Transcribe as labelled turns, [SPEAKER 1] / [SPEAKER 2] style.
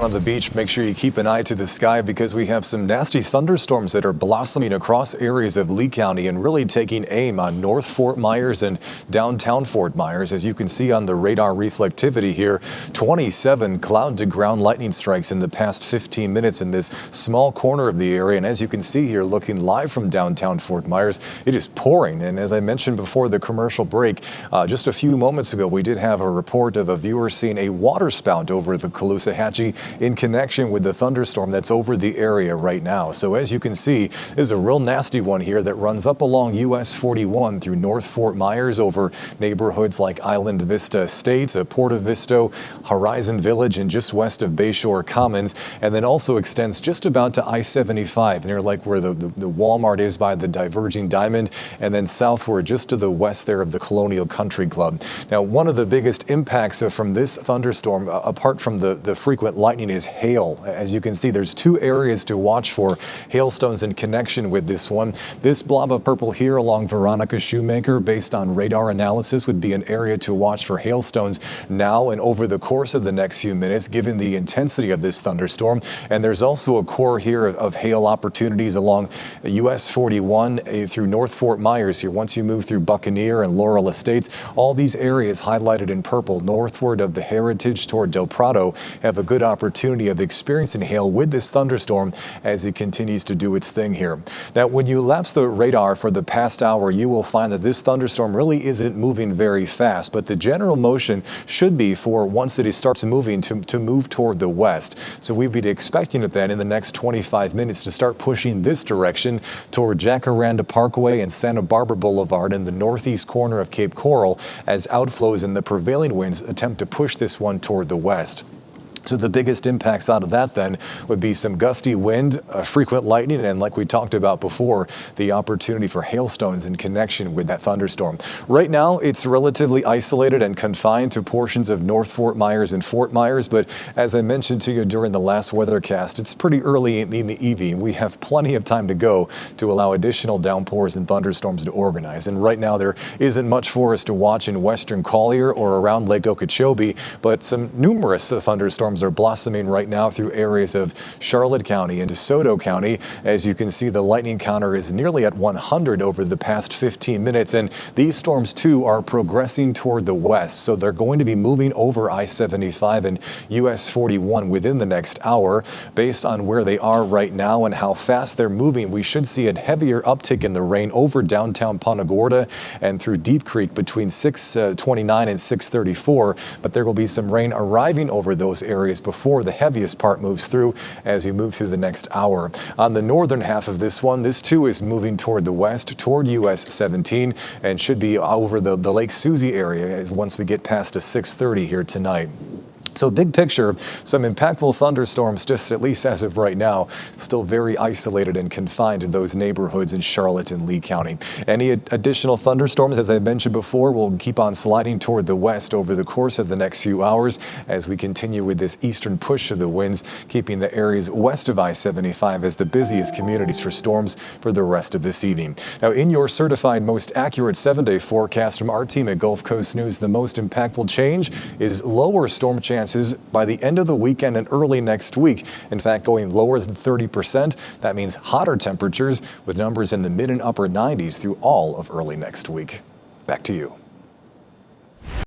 [SPEAKER 1] on the beach, make sure you keep an eye to the sky because we have some nasty thunderstorms that are blossoming across areas of Lee County and really taking aim on North Fort Myers and downtown Fort Myers. As you can see on the radar reflectivity here, 27 cloud-to-ground lightning strikes in the past 15 minutes in this small corner of the area. And as you can see here, looking live from downtown Fort Myers, it is pouring. And as I mentioned before the commercial break, just a few moments ago, we did have a report of a viewer seeing a water spout over the Caloosahatchee in connection with the thunderstorm that's over the area right now. So as you can see, there's a real nasty one here that runs up along US 41 through North Fort Myers over neighborhoods like Island Vista Estates, Porta Vista, Horizon Village, and just west of Bayshore Commons, and then also extends just about to I-75 near like where the Walmart is by the Diverging Diamond, and then southward just to the west there of the Colonial Country Club. Now, one of the biggest impacts from this thunderstorm, apart from the frequent lightning, is hail. As you can see, there's two areas to watch for hailstones in connection with this one. This blob of purple here along Veronica Shoemaker, based on radar analysis, would be an area to watch for hailstones now and over the course of the next few minutes, given the intensity of this thunderstorm. And there's also a core here of hail opportunities along US 41 through North Fort Myers here. Once you move through Buccaneer and Laurel Estates, all these areas highlighted in purple northward of the Heritage toward Del Prado have a good opportunity of experiencing hail with this thunderstorm as it continues to do its thing here. Now, when you lapse the radar for the past hour, you will find that this thunderstorm really isn't moving very fast, but the general motion should be for once it starts moving to move toward the west. So we'd be expecting it then in the next 25 minutes to start pushing this direction toward Jacaranda Parkway and Santa Barbara Boulevard in the northeast corner of Cape Coral as outflows in the prevailing winds attempt to push this one toward the west. So the biggest impacts out of that then would be some gusty wind, frequent lightning, and like we talked about before, the opportunity for hailstones in connection with that thunderstorm. Right now, it's relatively isolated and confined to portions of North Fort Myers and Fort Myers, but as I mentioned to you during the last weathercast, it's pretty early in the evening. We have plenty of time to go to allow additional downpours and thunderstorms to organize. And right now, there isn't much for us to watch in western Collier or around Lake Okeechobee, but some numerous thunderstorms are blossoming right now through areas of Charlotte County and DeSoto County. As you can see, the lightning counter is nearly at 100 over the past 15 minutes, and these storms too are progressing toward the west, so they're going to be moving over I-75 and US 41 within the next hour. Based on where they are right now and how fast they're moving, we should see a heavier uptick in the rain over downtown Punta Gorda and through Deep Creek between 6:29 and 6:34, but there will be some rain arriving over those areas before the heaviest part moves through as you move through the next hour. On the northern half of this one, this too is moving toward the west, toward US 17, and should be over the Lake Susie area once we get past to 6:30 here tonight. So big picture, some impactful thunderstorms, just at least as of right now, still very isolated and confined to those neighborhoods in Charlotte and Lee County. Any additional thunderstorms, as I mentioned before, will keep on sliding toward the west over the course of the next few hours as we continue with this eastern push of the winds, keeping the areas west of I-75 as the busiest communities for storms for the rest of this evening. Now, in your certified most accurate 7-day forecast from our team at Gulf Coast News, the most impactful change is lower storm chances by the end of the weekend and early next week. In fact, going lower than 30%. That means hotter temperatures with numbers in the mid and upper 90s through all of early next week. Back to you.